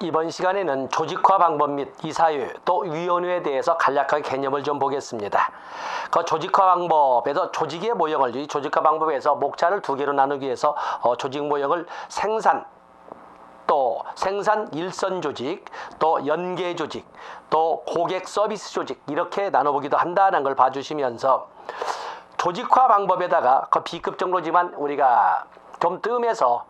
이번 시간에는 조직화 방법 및 이사회 또 위원회에 대해서 간략하게 개념을 좀 보겠습니다. 그 조직화 방법에서 조직의 모형을 이 조직화 방법에서 목차를 두 개로 나누기 위해서 조직 모형을 생산 일선 조직, 또 연계 조직, 또 고객 서비스 조직 이렇게 나눠보기도 한다는 걸 봐주시면서 조직화 방법에다가 그 B급 정도지만 우리가 좀 뜸해서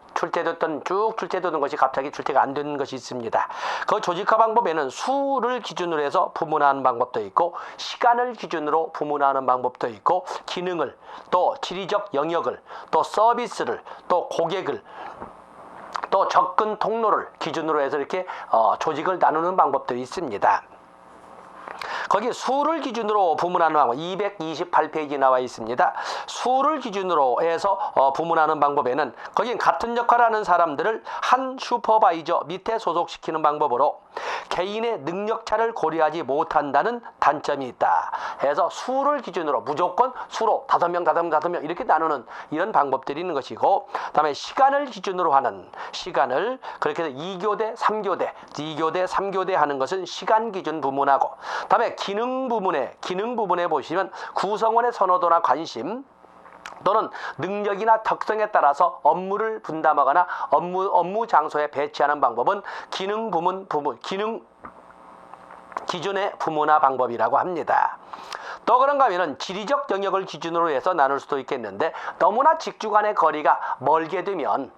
쭉 출제되던 것이 갑자기 출제가 안 되는 것이 있습니다. 그 조직화 방법에는 수를 기준으로 해서 부문하는 방법도 있고 시간을 기준으로 부문하는 방법도 있고 기능을 또 지리적 영역을 또 서비스를 또 고객을 또 접근 통로를 기준으로 해서 이렇게 조직을 나누는 방법들이 있습니다. 거기 수를 기준으로 부문하는 방법 228페이지 나와 있습니다. 수를 기준으로 해서 부문하는 방법에는 거긴 같은 역할을 하는 사람들을 한 슈퍼바이저 밑에 소속시키는 방법으로 개인의 능력차를 고려하지 못한다는 단점이 있다 해서 수를 기준으로 무조건 수로 5명 이렇게 나누는 이런 방법들이 있는 것이고, 다음에 시간을 기준으로 하는 시간을 그렇게 해서 2교대 3교대 하는 것은 시간 기준 부문하고, 다음에 기능 부분에 보시면 구성원의 선호도나 관심 또는 능력이나 특성에 따라서 업무를 분담하거나 업무 장소에 배치하는 방법은 기능 기준의 부문화 방법이라고 합니다. 또 그런가 하면은 지리적 영역을 기준으로 해서 나눌 수도 있겠는데, 너무나 직주 간의 거리가 멀게 되면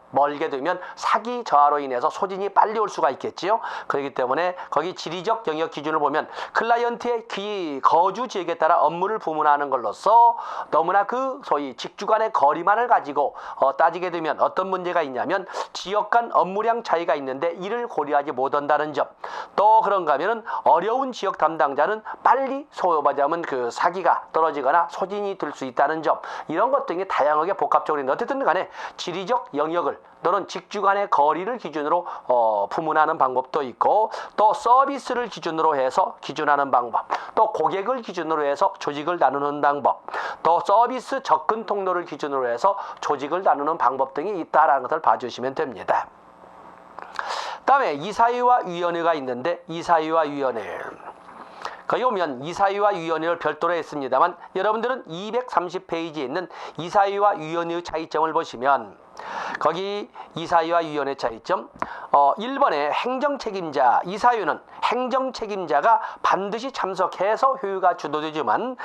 사기 저하로 인해서 소진이 빨리 올 수가 있겠지요. 그렇기 때문에 거기 지리적 영역 기준을 보면 클라이언트의 거주 지역에 따라 업무를 부문하는 걸로써 너무나 그 소위 직주 간의 거리만을 가지고 따지게 되면 어떤 문제가 있냐면 지역 간 업무량 차이가 있는데 이를 고려하지 못한다는 점, 또 그런가 하면은 어려운 지역 담당자는 빨리 소요하자면 그 사기가 떨어지거나 소진이 될 수 있다는 점, 이런 것 등이 다양하게 복합적으로 있는데 어쨌든 간에 지리적 영역을 또는 직주 간의 거리를 기준으로 부문하는 방법도 있고, 또 서비스를 기준으로 해서 기준하는 방법, 또 고객을 기준으로 해서 조직을 나누는 방법, 또 서비스 접근 통로를 기준으로 해서 조직을 나누는 방법 등이 있다라는 것을 봐주시면 됩니다. 다음에 이사회와 위원회가 있는데, 이사회와 위원회 거기 보면 이사회와 위원회를 별도로 했습니다만 여러분들은 230페이지에 있는 이사회와 위원회의 차이점을 보시면 거기 이사회와 위원회 차이점 1번에 행정책임자, 이사회는 행정책임자가 반드시 참석해서 회의가 주도되지만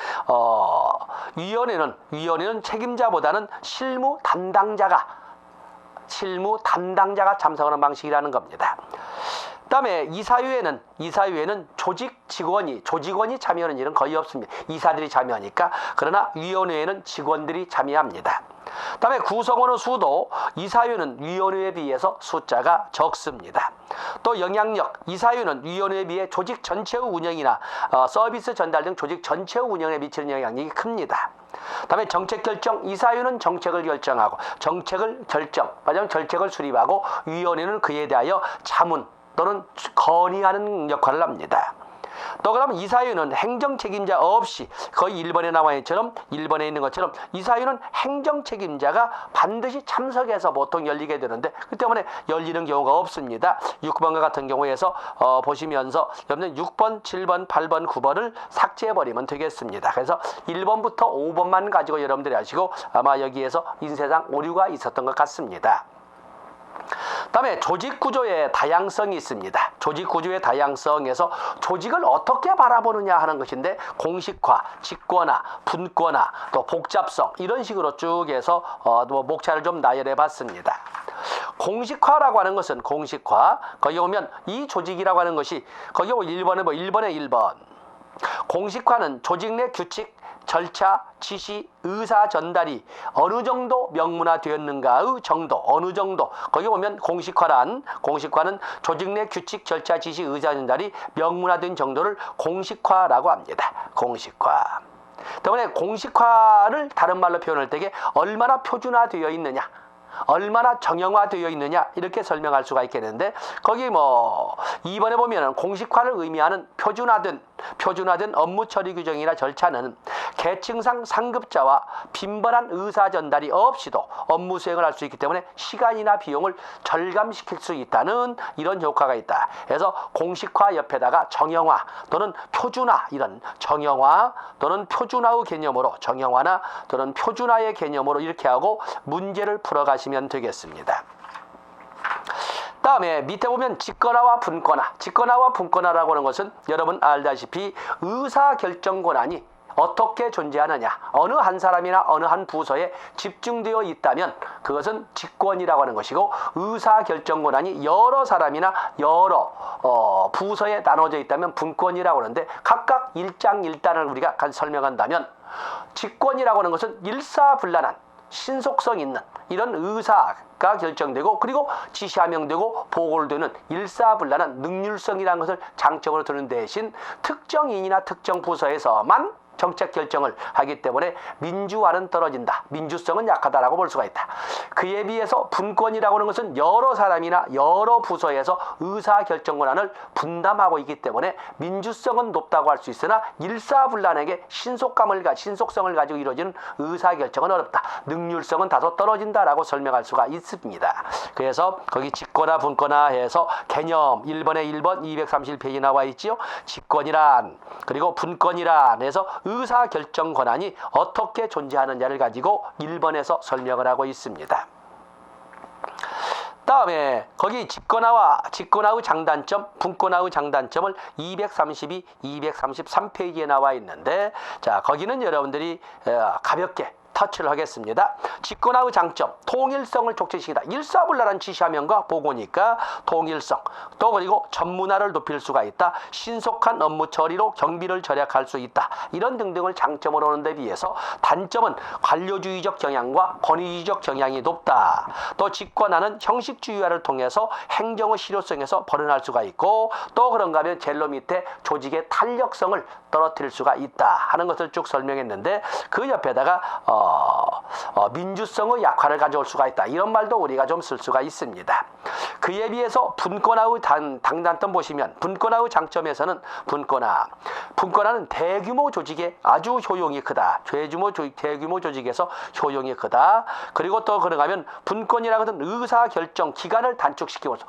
위원회는 책임자보다는 실무 담당자가 참석하는 방식이라는 겁니다. 그다음에 이사회에는 조직원이 참여하는 일은 거의 없습니다. 이사들이 참여하니까. 그러나 위원회에는 직원들이 참여합니다. 그다음에 구성원의 수도 이사회는 위원회에 비해서 숫자가 적습니다. 또 영향력, 이사회는 위원회에 비해 조직 전체의 운영이나 서비스 전달 등 조직 전체의 운영에 미치는 영향력이 큽니다. 다음에 정책 결정, 이사회는 정책을 결정하고 정책을 수립하고 위원회는 그에 대하여 자문 또는 건의하는 역할을 합니다. 또 그러면 이사회는 행정 책임자 없이 거의 1번에 있는 것처럼 이사회는 행정 책임자가 반드시 참석해서 보통 열리게 되는데 그 때문에 열리는 경우가 없습니다. 6번과 같은 경우에서 보시면서 여러분들 6번, 7번, 8번, 9번을 삭제해버리면 되겠습니다. 그래서 1번부터 5번만 가지고 여러분들이 하시고 아마 여기에서 인쇄상 오류가 있었던 것 같습니다. 다음에 조직구조의 다양성이 있습니다. 조직구조의 다양성에서 조직을 어떻게 바라보느냐 하는 것인데, 공식화, 직권화, 분권화, 또 복잡성 이런 식으로 쭉 해서 목차를 좀 나열해 봤습니다. 공식화라고 하는 것은 거기 보면 이 조직이라고 하는 것이 거기 1번에 1번 공식화는 조직 내 규칙, 절차, 지시, 의사 전달이 어느 정도 명문화되었는가의 정도, 어느 정도. 거기 보면 공식화는 조직 내 규칙, 절차, 지시, 의사 전달이 명문화된 정도를 공식화라고 합니다. 공식화. 때문에 공식화를 다른 말로 표현할 때에 얼마나 표준화되어 있느냐, 얼마나 정형화되어 있느냐 이렇게 설명할 수가 있겠는데, 거기 2번에 보면은 공식화를 의미하는 표준화된 표준화된 업무 처리 규정이나 절차는 계층상 상급자와 빈번한 의사 전달이 없이도 업무 수행을 할 수 있기 때문에 시간이나 비용을 절감시킬 수 있다는 이런 효과가 있다. 그래서 공식화 옆에다가 정형화 또는 표준화, 이런 정형화 또는 표준화의 개념으로, 정형화나 또는 표준화의 개념으로 이렇게 하고 문제를 풀어가시면 되겠습니다. 다음에 밑에 보면 직권화와 분권화. 직권화와 분권화라고 하는 것은 여러분 알다시피 의사결정 권한이 어떻게 존재하느냐, 어느 한 사람이나 어느 한 부서에 집중되어 있다면 그것은 직권이라고 하는 것이고, 의사결정 권한이 여러 사람이나 여러 부서에 나눠져 있다면 분권이라고 하는데, 각각 일장일단을 우리가 설명한다면 직권이라고 하는 것은 일사불란한 신속성 있는 이런 의사가 결정되고, 그리고 지시하명되고 보고를 되는 일사불란한 능률성이라는 것을 장점으로 두는 대신 특정인이나 특정 부서에서만 정책 결정을 하기 때문에 민주화는 떨어진다, 민주성은 약하다라고 볼 수가 있다. 그에 비해서 분권이라고 하는 것은 여러 사람이나 여러 부서에서 의사결정 권한을 분담하고 있기 때문에 민주성은 높다고 할 수 있으나 일사불란하게 신속성을 가지고 이루어지는 의사결정은 어렵다, 능률성은 다소 떨어진다라고 설명할 수가 있습니다. 그래서 거기 직권화 분권화 해서 개념 1번에 1번 231페이지 나와 있지요. 직권이란, 그리고 분권이란 해서 의사결정 권한이 어떻게 존재하느냐를 가지고 1번에서 설명을 하고 있습니다. 다음에 거기 직권화의 장단점, 분권화의 장단점을 232, 233페이지에 나와 있는데, 자, 거기는 여러분들이 가볍게 터치를 하겠습니다. 직권화의 장점, 통일성을 촉진시키다. 일사불란한 지시화명과 보고니까 통일성, 또 그리고 전문화를 높일 수가 있다. 신속한 업무 처리로 경비를 절약할 수 있다. 이런 등등을 장점으로 하는 데 비해서 단점은 관료주의적 경향과 권위주의적 경향이 높다. 또 직권화는 형식주의화를 통해서 행정의 실효성에서 벗어날 수가 있고, 또 그런가 하면 젤로 밑에 조직의 탄력성을 떨어뜨릴 수가 있다 하는 것을 쭉 설명했는데, 그 옆에다가 민주성의 약화를 가져올 수가 있다, 이런 말도 우리가 좀 쓸 수가 있습니다. 그에 비해서 분권화의 장단점 보시면, 분권화의 장점에서는 분권화는 대규모 조직에 아주 효용이 크다. 대규모 조직에서 효용이 크다. 그리고 또 그런가 하면 분권이라는 것은 의사결정 기간을 단축시키면서,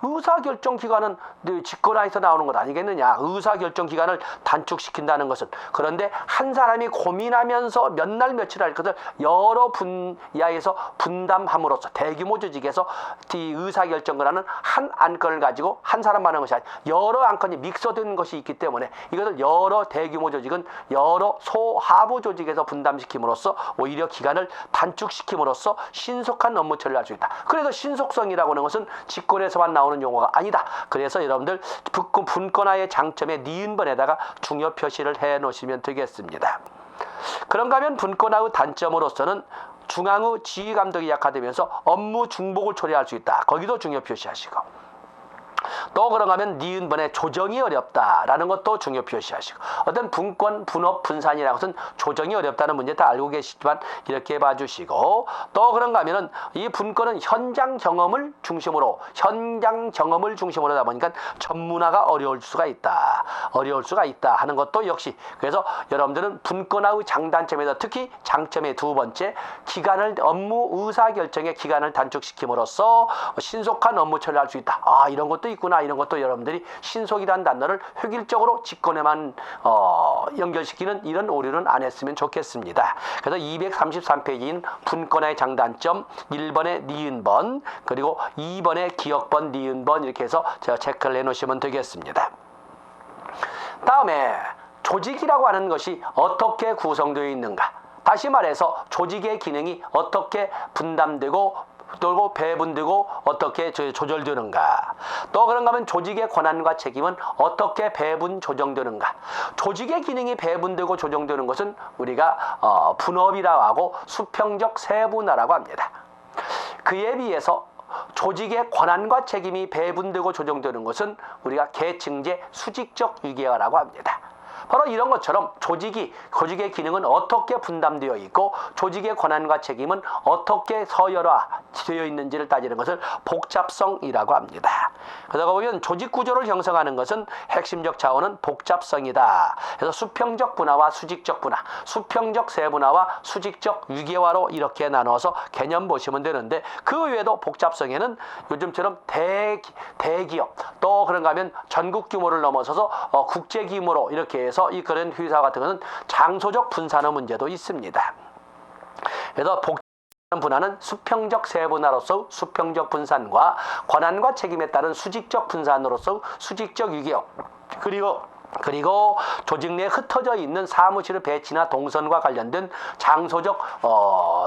의사결정 기간은 직권화에서 나오는 것 아니겠느냐, 의사결정 기간을 단축시킨다는 것은. 그런데 한 사람이 고민하면서 몇 날 며칠 할 것을 여러 분야에서 분담함으로써 대규모 조직에서 이 의사결정 권한은 한 안건을 가지고 한 사람만 하는 것이 아니라 여러 안건이 믹서된 것이 있기 때문에, 이것을 여러 대규모 조직은 여러 소하부 조직에서 분담시킴으로써 오히려 기간을 단축시킴으로써 신속한 업무 처리를 할 수 있다. 그래서 신속성이라고 하는 것은 직권에서만 나오는 용어가 아니다. 그래서 여러분들 분권화의 장점에 니은번에다가 중요 표시를 해 놓으시면 되겠습니다. 그런가 하면 분권화의 단점으로서는 중앙의 지휘 감독이 약화되면서 업무 중복을 초래할 수 있다. 거기도 중요 표시하시고, 또 그런가 하면 니은번에 조정이 어렵다라는 것도 중요 표시하시고, 어떤 분권, 분업, 분산이라는 것은 조정이 어렵다는 문제 다 알고 계시지만 이렇게 봐주시고, 또 그런가 하면은 이 분권은 현장 경험을 중심으로 하다 보니까 전문화가 어려울 수가 있다 하는 것도 역시. 그래서 여러분들은 분권화의 장단점에서 특히 장점의 두 번째, 업무 의사결정의 기간을 단축시킴으로써 신속한 업무 처리를 할 수 있다. 이런 것도 있구나. 이런 것도 여러분들이 신속이라는 단어를 획일적으로 직권에만 연결시키는 이런 오류는 안 했으면 좋겠습니다. 그래서 233페이지인 분권화의 장단점 1번에 니은번, 그리고 2번에 기억번, 니은번 이렇게 해서 제가 체크를 해놓으시면 되겠습니다. 다음에 조직이라고 하는 것이 어떻게 구성되어 있는가. 다시 말해서 조직의 기능이 어떻게 분담되고 또 배분되고 어떻게 조절되는가. 또 그런가 하면 조직의 권한과 책임은 어떻게 배분 조정되는가. 조직의 기능이 배분되고 조정되는 것은 우리가 분업이라고 하고 수평적 세분화라고 합니다. 그에 비해서 조직의 권한과 책임이 배분되고 조정되는 것은 우리가 계층제 수직적 유계화라고 합니다. 바로 이런 것처럼 조직의 기능은 어떻게 분담되어 있고 조직의 권한과 책임은 어떻게 서열화되어 있는지를 따지는 것을 복잡성이라고 합니다. 그러다 보면 조직 구조를 형성하는 것은 핵심적 자원은 복잡성이다. 그래서 수평적 분화와 수직적 분화, 수평적 세분화와 수직적 위계화로 이렇게 나눠서 개념 보시면 되는데, 그 외에도 복잡성에는 요즘처럼 대기업, 또 그런가 하면 전국 규모를 넘어서서 국제 규모로 이렇게 해서 이 그런 회사 같은 것은 장소적 분산의 문제도 있습니다. 그래서 분화는 수평적 세분화로서 수평적 분산과 권한과 책임에 따른 수직적 분산으로서 수직적 위계업, 그리고 조직 내에 흩어져 있는 사무실의 배치나 동선과 관련된 장소적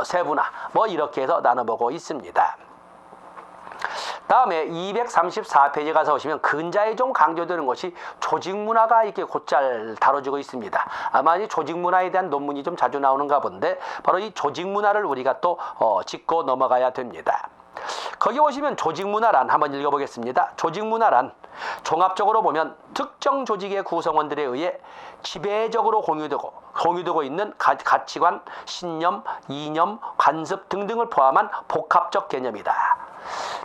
세분화, 뭐 이렇게 해서 나눠보고 있습니다. 다음에 234페이지 가서 보시면 근자에 좀 강조되는 것이 조직 문화가 이렇게 곧잘 다뤄지고 있습니다. 아마 이 조직 문화에 대한 논문이 좀 자주 나오는가 본데, 바로 이 조직 문화를 우리가 또 짚고 넘어가야 됩니다. 거기 보시면 조직 문화란 한번 읽어보겠습니다. 조직 문화란 종합적으로 보면 특정 조직의 구성원들에 의해 지배적으로 공유되고 있는 가치관, 신념, 이념, 관습 등등을 포함한 복합적 개념이다.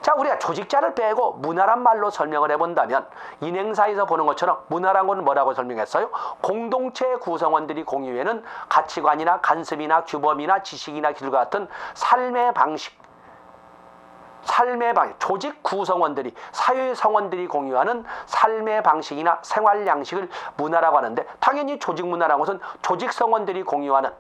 자, 우리가 조직자를 빼고 문화란 말로 설명을 해본다면 인행사에서 보는 것처럼 문화란 건 뭐라고 설명했어요? 공동체 구성원들이 공유하는 가치관이나 관습이나 규범이나 지식이나 기술과 같은 삶의 방식, 조직 구성원들이, 사회 성원들이 공유하는 삶의 방식이나 생활 양식을 문화라고 하는데, 당연히 조직 문화라는 것은 조직 성원들이 공유해야만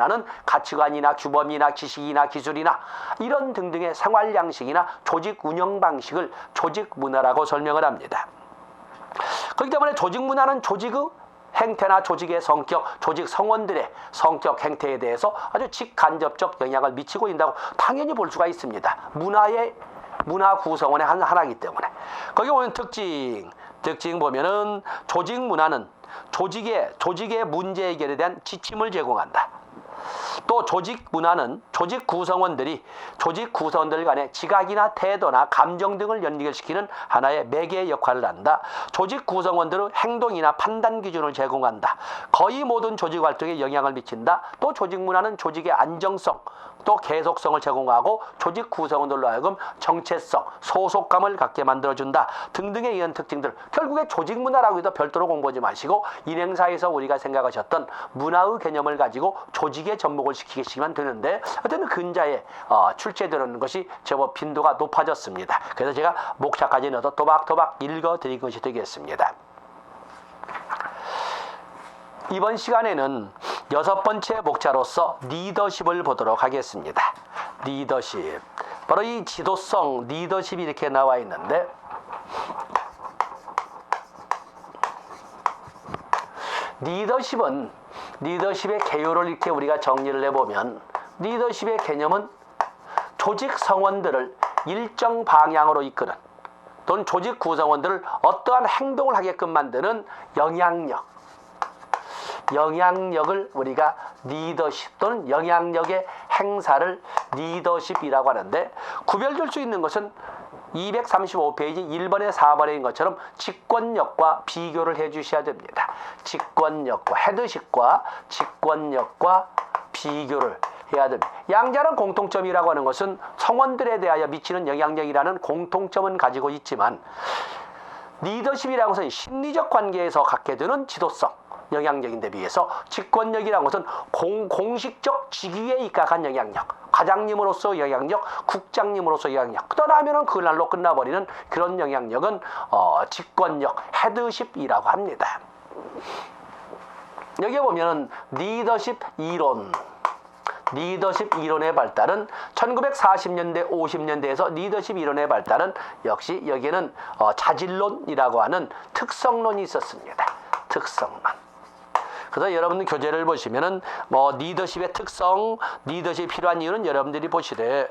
하는 가치관이나 규범이나 지식이나 기술이나 이런 등등의 생활 양식이나 조직 운영 방식을 조직 문화라고 설명을 합니다. 그렇기 때문에 조직 문화는 조직의 행태나 조직의 성격, 조직 성원들의 성격, 행태에 대해서 아주 직간접적 영향을 미치고 있다고 당연히 볼 수가 있습니다. 문화 구성원의 하나이기 때문에. 거기 보면 특징 보면은 조직 문화는 조직의 문제 해결에 대한 지침을 제공한다. 또 조직 문화는 조직 구성원들 간의 지각이나 태도나 감정 등을 연결시키는 하나의 매개 역할을 한다. 조직 구성원들의 행동이나 판단 기준을 제공한다. 거의 모든 조직 활동에 영향을 미친다. 또 조직 문화는 조직의 안정성, 또 계속성을 제공하고 조직 구성원들로 하여금 정체성, 소속감을 갖게 만들어준다 등등의 이런 특징들, 결국에 조직 문화라고 해도 별도로 공부하지 마시고 인행사에서 우리가 생각하셨던 문화의 개념을 가지고 조직에 접목을 시키시면 되는데, 어쨌든 근자에 출제되는 것이 제법 빈도가 높아졌습니다. 그래서 제가 목차까지 넣어서 또박또박 읽어드린 것이 되겠습니다. 이번 시간에는 6번째 목차로서 리더십을 보도록 하겠습니다. 리더십, 바로 이 지도성, 리더십이 이렇게 나와 있는데, 리더십의 개요를 이렇게 우리가 정리를 해보면, 리더십의 개념은 조직 성원들을 일정 방향으로 이끄는, 또는 조직 구성원들을 어떠한 행동을 하게끔 만드는 영향력을 우리가 리더십 또는 영향력의 행사를 리더십이라고 하는데, 구별될 수 있는 것은 235페이지 1번에 4번에 있는 것처럼 직권력과 비교를 해 주셔야 됩니다. 직권력과 헤드십과 직권력과 비교를 해야 됩니다. 양자는 공통점이라고 하는 것은 성원들에 대하여 미치는 영향력이라는 공통점은 가지고 있지만, 리더십이라는 것은 심리적 관계에서 갖게 되는 지도성, 영향력인데 비해서 직권력이라는 것은 공식적 직위에 입각한 영향력, 과장님으로서 영향력, 국장님으로서 영향력, 떠나면은 그날로 끝나버리는 그런 영향력은 직권력, 헤드십이라고 합니다. 여기 보면은 리더십 이론의 발달은 1940년대, 50년대에서 리더십 이론의 발달은 역시 여기에는 자질론이라고 하는 특성론이 있었습니다. 특성론. 그래서 여러분들 교재를 보시면은 리더십의 특성, 리더십이 필요한 이유는 여러분들이 보시되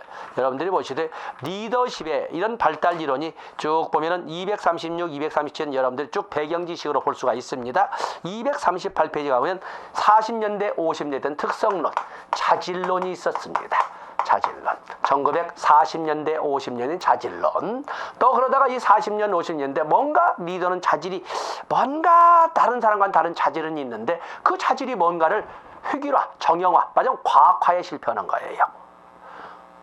리더십의 이런 발달 이론이 쭉 보면은 236, 237은 여러분들이 쭉 배경 지식으로 볼 수가 있습니다. 238페이지 가보면 40년대, 50년대 된 특성론, 자질론이 있었습니다. 자질론. 1940년대 50년인 자질론. 또 그러다가 이 40년 50년대 뭔가 리더는 자질이 뭔가 다른 사람과는 다른 자질은 있는데 그 자질이 뭔가를 획일화, 정형화, 마지막 과학화에 실패하는 거예요.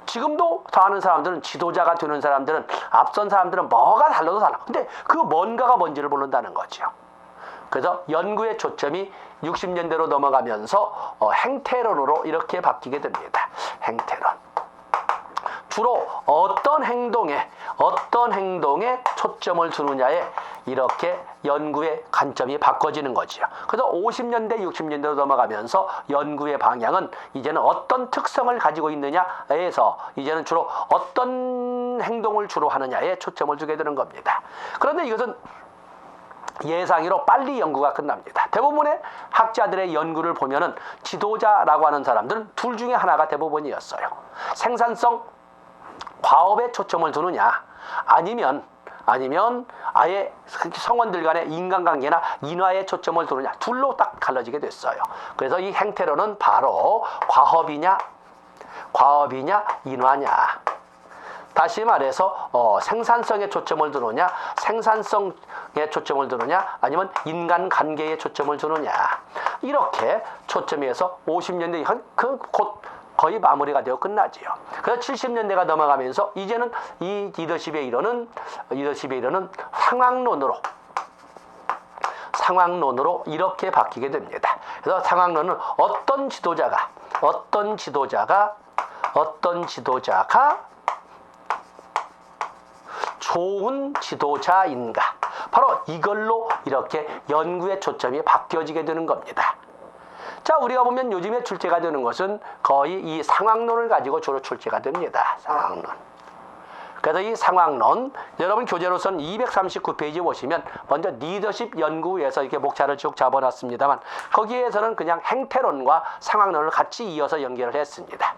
지금도 더 아는 사람들은 지도자가 되는 사람들은 앞선 사람들은 뭐가 달라도 달라. 근데 그 뭔가가 뭔지를 모른다는 거죠. 그래서 연구의 초점이 60년대로 넘어가면서 행태론으로 이렇게 바뀌게 됩니다. 행태론. 주로 어떤 행동에 초점을 두느냐에 이렇게 연구의 관점이 바꿔지는 거지요. 그래서 50년대, 60년대로 넘어가면서 연구의 방향은 이제는 어떤 특성을 가지고 있느냐에서 이제는 주로 어떤 행동을 주로 하느냐에 초점을 두게 되는 겁니다. 그런데 이것은 예상외로 빨리 연구가 끝납니다. 대부분의 학자들의 연구를 보면은 지도자라고 하는 사람들은 둘 중에 하나가 대부분이었어요. 생산성, 과업에 초점을 두느냐, 아니면 아예 성원들 간의 인간관계나 인화에 초점을 두느냐, 둘로 딱 갈라지게 됐어요. 그래서 이 행태론은 바로 과업이냐 인화냐. 다시 말해서 생산성에 초점을 두느냐, 아니면 인간관계에 초점을 두느냐. 이렇게 초점이 해서 50년대 곧 거의 마무리가 되어 끝나지요. 그래서 70년대가 넘어가면서 이제는 이 리더십의 이론은 상황론으로 이렇게 바뀌게 됩니다. 그래서 상황론은 어떤 지도자가 좋은 지도자인가, 바로 이걸로 이렇게 연구의 초점이 바뀌어지게 되는 겁니다. 자, 우리가 보면 요즘에 출제가 되는 것은 거의 이 상황론을 가지고 주로 출제가 됩니다. 상황론. 그래서 이 상황론, 여러분 교재로서는 239페이지 보시면 먼저 리더십 연구에서 이렇게 목차를 쭉 잡아놨습니다만 거기에서는 그냥 행태론과 상황론을 같이 이어서 연결을 했습니다.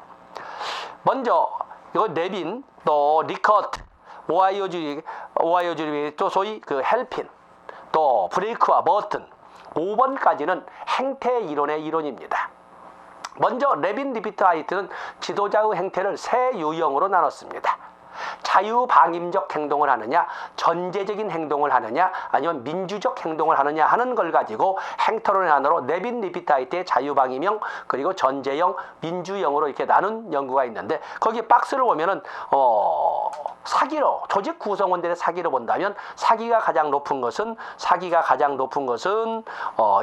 먼저 이거 네빈, 또 리커트, 오하이오 주립, 또 소위 그 헬핀, 또 브레이크와 버튼, 5번까지는 행태 이론의 이론입니다. 먼저 레빈 리피트 하이트는 지도자의 행태를 세 유형으로 나눴습니다. 자유방임적 행동을 하느냐, 전제적인 행동을 하느냐, 아니면 민주적 행동을 하느냐 하는 걸 가지고 행태론의 하나로 레빈 리피트 하이트의 자유방임형, 그리고 전제형, 민주형으로 이렇게 나눈 연구가 있는데 거기 박스를 보면은 사기로, 조직 구성원들의 사기로 본다면 사기가 가장 높은 것은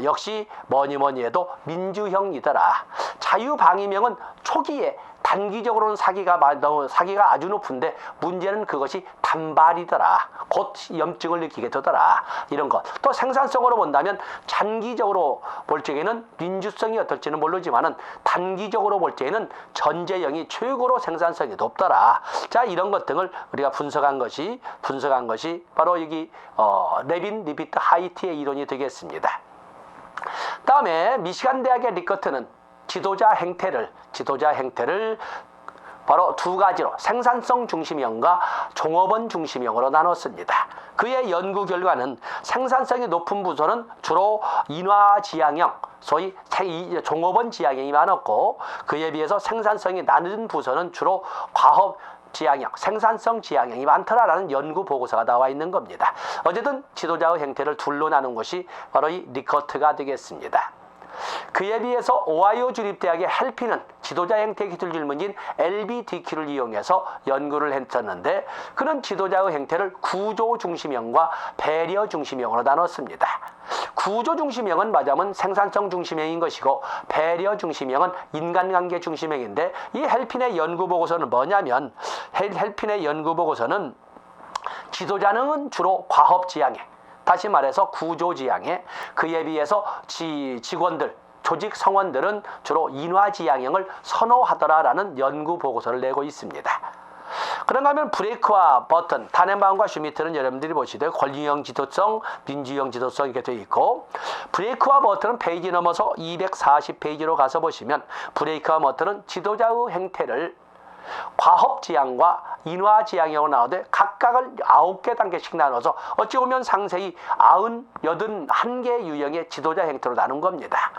역시 뭐니 해도 민주형이더라. 자유방임형은 초기에 단기적으로는 사기가 아주 높은데 문제는 그것이 단발이더라. 곧 염증을 느끼게 되더라. 이런 것. 또 생산성으로 본다면 장기적으로 볼 적에는 민주성이 어떨지는 모르지만은 단기적으로 볼 적에는 전제형이 최고로 생산성이 높더라. 자, 이런 것 등을 우리가 분석한 것이 바로 여기 레빈 리피트 하이트의 이론이 되겠습니다. 다음에 미시간 대학의 리커트는 지도자 행태를 바로 두 가지로 생산성 중심형과 종업원 중심형으로 나눴습니다. 그의 연구 결과는 생산성이 높은 부서는 주로 인화지향형, 소위 종업원 지향형이 많았고, 그에 비해서 생산성이 낮은 부서는 주로 과업 지향형, 생산성 지향형이 많더라라는 연구 보고서가 나와 있는 겁니다. 어쨌든 지도자의 행태를 둘로 나눈 것이 바로 이 리커트가 되겠습니다. 그에 비해서 오하이오 주립대학의 헬핀은 지도자 행태 기술 질문지인 LBDQ를 이용해서 연구를 했었는데 그는 지도자의 행태를 구조 중심형과 배려 중심형으로 나눴습니다. 구조 중심형은 맞으면 생산성 중심형인 것이고 배려 중심형은 인간관계 중심형인데 이 헬핀의 연구 보고서는 뭐냐면 지도자는 주로 과업 지향에, 다시 말해서 구조지향에, 그에 비해서 직원들, 조직 성원들은 주로 인화지향형을 선호하더라라는 연구 보고서를 내고 있습니다. 그런가 하면 브레이크와 버튼, 타넨바움과 슈미트는 여러분들이 보시되 권리형 지도성, 민주형 지도성 이렇게 되어 있고, 브레이크와 버튼은 페이지 넘어서 240페이지로 가서 보시면 브레이크와 버튼은 지도자의 행태를 과업지향과 인화지향형으로 나오되 각각을 9개 단계씩 나눠서 어찌 보면 상세히 91개 유형의 지도자 행태로 나눈 겁니다.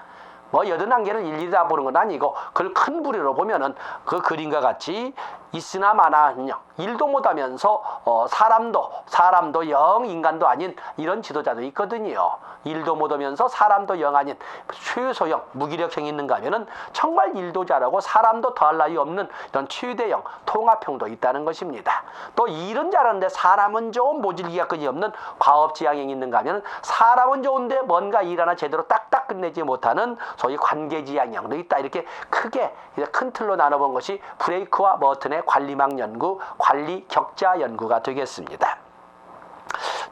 뭐 81개를 일일이 다 보는 건 아니고 그걸 큰 부리로 보면은 그 그림과 같이 있으나 마나는요 일도 못하면서 사람도 영 인간도 아닌 이런 지도자도 있거든요. 일도 못하면서 사람도 영 아닌 최소형 무기력형이 있는가 하면은 정말 일도 잘하고 사람도 더할 나위 없는 이런 최대형 통합형도 있다는 것입니다. 또 일은 잘하는데 사람은 좀 모질기가 끈이없는 과업지향형이 있는가 하면은 사람은 좋은데 뭔가 일 하나 제대로 딱딱 끝내지 못하는 소위 관계지향형도 있다. 이렇게 크게 큰 틀로 나눠본 것이 브레이크와 머튼의 관리망 연구, 관리 격자 연구가 되겠습니다.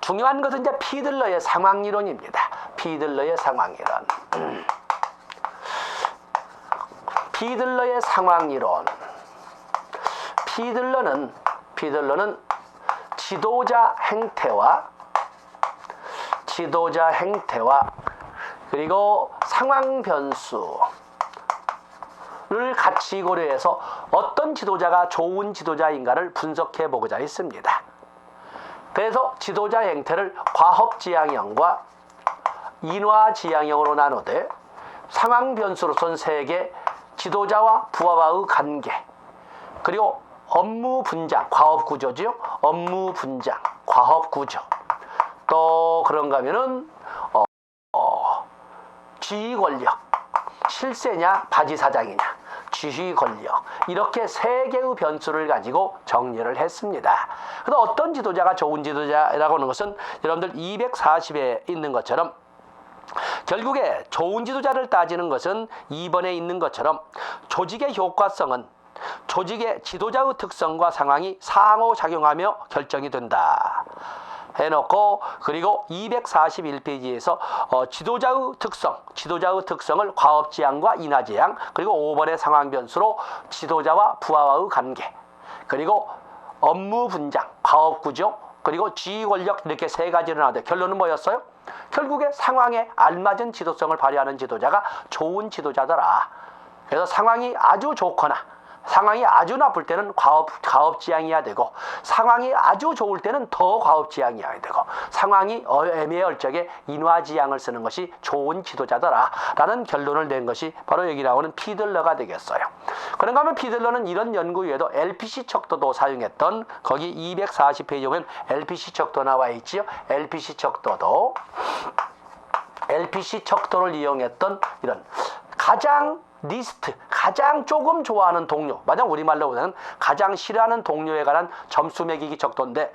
중요한 것은 이제 피들러의 상황이론입니다. 피들러의 상황이론. 피들러의 상황이론. 피들러는 지도자 행태와 그리고 상황 변수를 같이 고려해서 어떤 지도자가 좋은 지도자인가를 분석해 보고자 했습니다. 그래서 지도자 행태를 과업지향형과 인화지향형으로 나누되 상황 변수로선 3개, 지도자와 부하와의 관계, 그리고 업무 분장, 과업 구조죠. 업무 분장, 과업 구조. 또 그런가 하면은 지휘 권력, 실세냐 바지사장이냐, 지휘 권력, 이렇게 3개의 변수를 가지고 정리를 했습니다. 그래서 어떤 지도자가 좋은 지도자라고 하는 것은 여러분들 240에 있는 것처럼 결국에 좋은 지도자를 따지는 것은 2번에 있는 것처럼 조직의 효과성은 조직의 지도자의 특성과 상황이 상호작용하며 결정이 된다 해놓고, 그리고 241페이지에서 지도자의 특성을 과업지향과 인화지향, 그리고 5번의 상황변수로 지도자와 부하와의 관계, 그리고 업무 분장, 과업구조, 그리고 지휘 권력, 이렇게 3가지를 나왔는데 결론은 뭐였어요? 결국에 상황에 알맞은 지도성을 발휘하는 지도자가 좋은 지도자더라. 그래서 상황이 아주 좋거나 상황이 아주 나쁠 때는 과업지향이어야 되고, 상황이 아주 좋을 때는 더 과업지향이어야 되고, 상황이 애매할 적에 인화지향을 쓰는 것이 좋은 지도자더라 라는 결론을 낸 것이 바로 여기 나오는 피들러가 되겠어요. 그런가 하면 피들러는 이런 연구 외에도 LPC 척도도 사용했던, 거기 240페이지 보면 LPC 척도 나와 있지요. LPC 척도를 이용했던 이런 가장 조금 좋아하는 동료, 만약 우리말로 보면 가장 싫어하는 동료에 관한 점수 매기기 척도인데,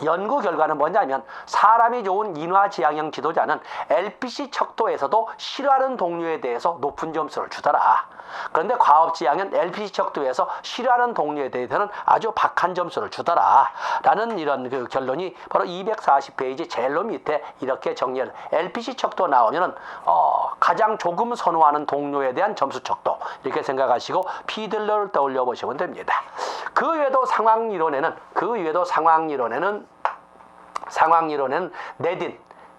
연구 결과는 뭐냐면 사람이 좋은 인화지향형 지도자는 LPC 척도에서도 싫어하는 동료에 대해서 높은 점수를 주더라. 그런데 과업지향은 LPC 척도에서 싫어하는 동료에 대해서는 아주 박한 점수를 주더라 라는 이런 그 결론이 바로 240페이지 제일 밑에 이렇게 정리를, LPC 척도 나오면은 가장 조금 선호하는 동료에 대한 점수 척도, 이렇게 생각하시고 피들러를 떠올려 보시면 됩니다. 그 외에도 상황이론에는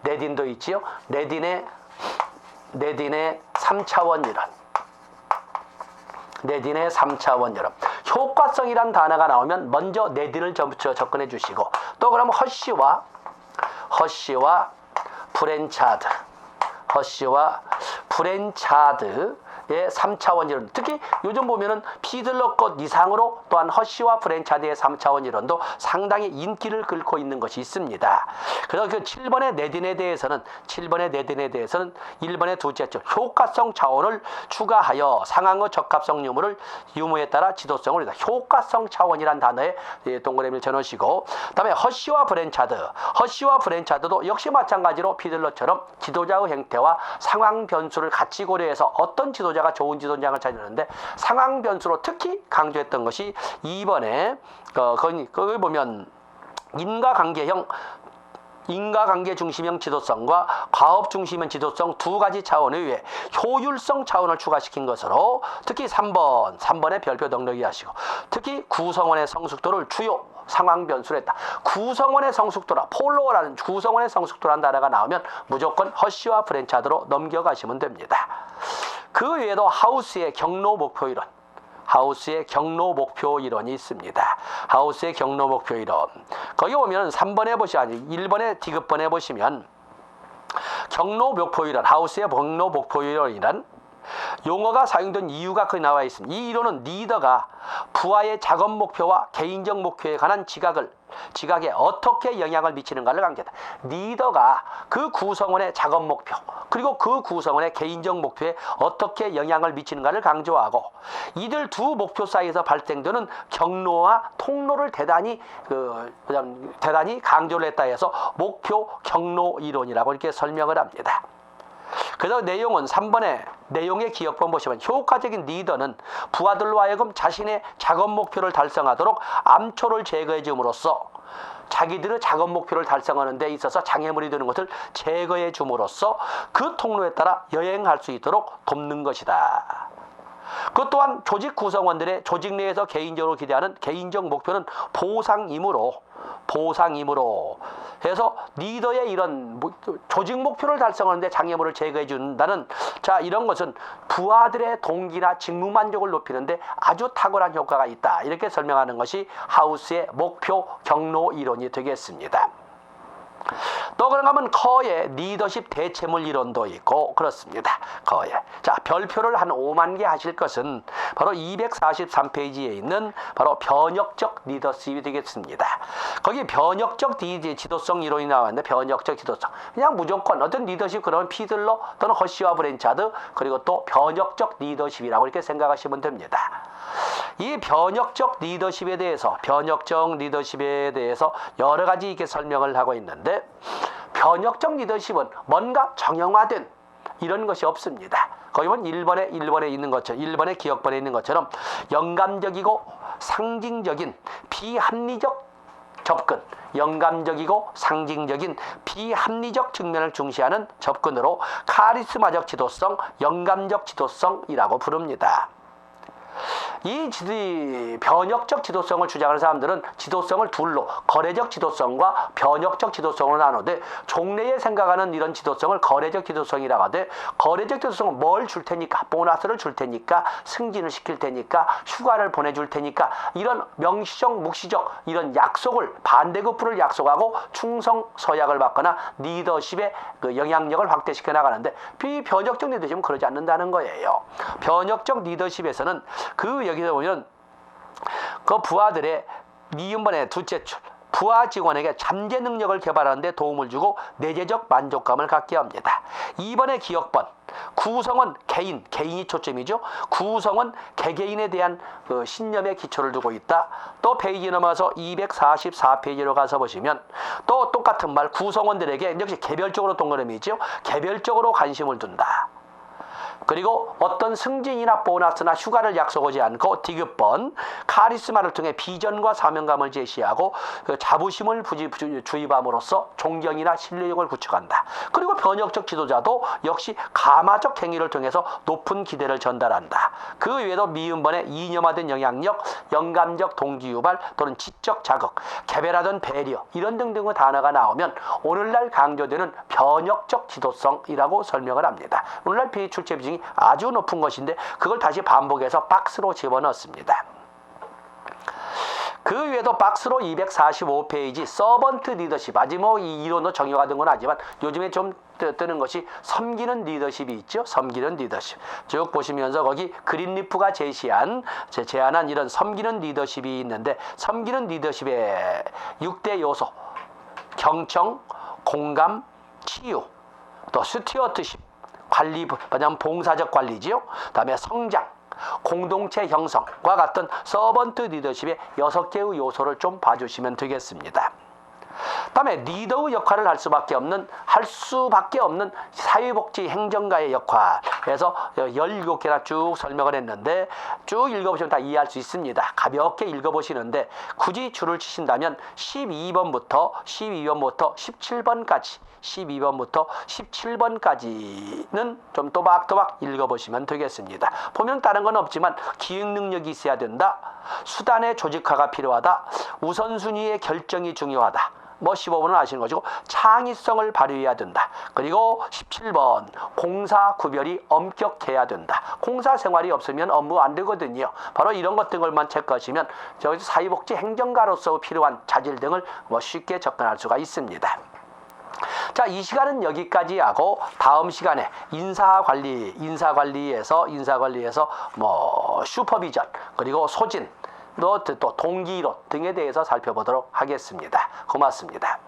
내딘도 있지요. 내딘의 3차원 이론. 내딘의 3차원 이론. 효과성이란 단어가 나오면 먼저 내딘을 접근해 주시고, 또 그러면 허쉬와 브렌차드의 3차원 이론, 특히 요즘 보면은 피들러 것 이상으로 또한 허쉬와 브렌차드의 3차원 이론도 상당히 인기를 끌고 있는 것이 있습니다. 그래서 그 7번의 내딘에 대해서는 1번의 둘째죠. 효과성 차원을 추가하여 상황의 적합성 유무에 따라 지도성을 올린다. 효과성 차원이란 단어에 동그라미를 쳐놓으시고, 그다음에 허쉬와 브렌차드도 역시 마찬가지로 피들러처럼 지도자의 행태와 상황 변수를 같이 고려해서 어떤 지도자가 좋은 지도자를 찾는데, 상황 변수로 특히 강조했던 것이 2번에 거기 보면 인과관계 중심형 지도성과 과업 중심형 지도성 2가지 차원 외에 효율성 차원을 추가시킨 것으로, 특히 3번의 별표 넉넉히 하시고, 특히 구성원의 성숙도를 주요 상황 변수로 했다. 구성원의 성숙도라, 폴로워라는 구성원의 성숙도라는 단어가 나오면 무조건 허쉬와 브렌차드로 넘겨가시면 됩니다. 그 외에도 하우스의 경로 목표 이론이 있습니다. 하우스의 경로 목표 이론. 거기 보면 1번에 디귿번에 보시면 경로 목표이론, 하우스의 경로 목표이론이란 용어가 사용된 이유가 거기 나와 있습니다. 이 이론은 리더가 부하의 작업 목표와 개인적 목표에 관한 지각에 어떻게 영향을 미치는가를 강조한다. 리더가 그 구성원의 작업 목표 그리고 그 구성원의 개인적 목표에 어떻게 영향을 미치는가를 강조하고 이들 두 목표 사이에서 발생되는 경로와 통로를 대단히 강조를 했다 해서 목표 경로 이론이라고 이렇게 설명을 합니다. 그래서 내용은 3번의 내용의 기억본 보시면 효과적인 리더는 부하들로 하여금 자신의 작업 목표를 달성하도록 암초를 제거해 줌으로써 자기들의 작업 목표를 달성하는 데 있어서 장애물이 되는 것을 제거해 줌으로써 그 통로에 따라 여행할 수 있도록 돕는 것이다. 그 또한 조직 구성원들의 조직 내에서 개인적으로 기대하는 개인적 목표는 보상이므로 해서 리더의 이런 조직 목표를 달성하는데 장애물을 제거해 준다는 이런 것은 부하들의 동기나 직무 만족을 높이는데 아주 탁월한 효과가 있다. 이렇게 설명하는 것이 하우스의 목표 경로 이론이 되겠습니다. 또 그런가 하면 커의 리더십 대체물 이론도 있고 그렇습니다. 커의. 별표를 한 5만 개 하실 것은 바로 243페이지에 있는 바로 변혁적 리더십이 되겠습니다. 거기 변혁적 지도성 이론이 나왔는데 변혁적 지도성. 그냥 무조건 어떤 리더십 그러면 피들러 또는 허쉬와 브랜차드 그리고 또 변혁적 리더십이라고 이렇게 생각하시면 됩니다. 이 변혁적 리더십에 대해서 여러 가지 이렇게 설명을 하고 있는데 변혁적 리더십은 뭔가 정형화된 이런 것이 없습니다. 거기 보면 1번에 있는 것처럼 1번의 기억본에 있는 것처럼 영감적이고 상징적인 비합리적 접근, 영감적이고 상징적인 비합리적 측면을 중시하는 접근으로 카리스마적 지도성, 영감적 지도성이라고 부릅니다. 이 변혁적 지도성을 주장하는 사람들은 지도성을 둘로 거래적 지도성과 변혁적 지도성으로 나누되 종래에 생각하는 이런 지도성을 거래적 지도성이라고 하되 거래적 지도성은 뭘 줄 테니까 보너스를 줄 테니까 승진을 시킬 테니까 휴가를 보내줄 테니까 이런 명시적 묵시적 이런 약속을 반대급부를 약속하고 충성 서약을 받거나 리더십의 그 영향력을 확대시켜 나가는데 비변혁적 리더십은 그러지 않는다는 거예요. 변혁적 리더십에서는 여기서 보면 그 부하들의 미음번의 둘째 줄 부하 직원에게 잠재 능력을 개발하는 데 도움을 주고 내재적 만족감을 갖게 합니다. 2번의 기억번 구성은 개인이 초점이죠. 구성은 개개인에 대한 그 신념의 기초를 두고 있다. 또 페이지 넘어서 244페이지로 가서 보시면 또 똑같은 말 구성원들에게 역시 개별적으로 동그라미죠. 개별적으로 관심을 둔다. 그리고 어떤 승진이나 보너스나 휴가를 약속하지 않고 디귿번 카리스마를 통해 비전과 사명감을 제시하고 자부심을 주입함으로써 존경이나 신뢰력을 구축한다. 그리고 변혁적 지도자도 역시 가마적 행위를 통해서 높은 기대를 전달한다. 그 외에도 미음번의 이념화된 영향력, 영감적 동기 유발 또는 지적 자극, 개별화된 배려 이런 등등의 단어가 나오면 오늘날 강조되는 변혁적 지도성이라고 설명을 합니다. 오늘날 비출제 비중이 아주 높은 것인데 그걸 다시 반복해서 박스로 집어넣습니다. 그 외에도 박스로 245페이지 서번트 리더십 아직 이 이론도 정형화된 건 하지만 요즘에 좀 뜨는 것이 섬기는 리더십이 있죠. 섬기는 리더십 쭉 보시면서 거기 그린리프가 제안한 이런 섬기는 리더십이 있는데 섬기는 리더십의 6대 요소 경청, 공감, 치유 또 스튜어트십 관리, 왜냐하면 봉사적 관리지요. 다음에 성장, 공동체 형성과 같은 서번트 리더십의 6개의 요소를 좀 봐주시면 되겠습니다. 다음에 리더의 역할을 할 수밖에 없는 사회복지 행정가의 역할에서 17개나 쭉 설명을 했는데 쭉 읽어보시면 다 이해할 수 있습니다. 가볍게 읽어보시는데 굳이 줄을 치신다면 12번부터 17번까지는 좀 또박또박 읽어보시면 되겠습니다. 보면 다른 건 없지만 기획 능력이 있어야 된다. 수단의 조직화가 필요하다. 우선순위의 결정이 중요하다. 15번은 아시는 것이고 창의성을 발휘해야 된다. 그리고 17번 공사 구별이 엄격해야 된다. 공사 생활이 없으면 업무 안 되거든요. 바로 이런 것들만 체크하시면 저희 사회복지 행정가로서 필요한 자질 등을 쉽게 접근할 수가 있습니다. 자, 이 시간은 여기까지 하고 다음 시간에 인사관리에서 뭐 슈퍼비전 그리고 소진 또 동기이론 등에 대해서 살펴보도록 하겠습니다. 고맙습니다.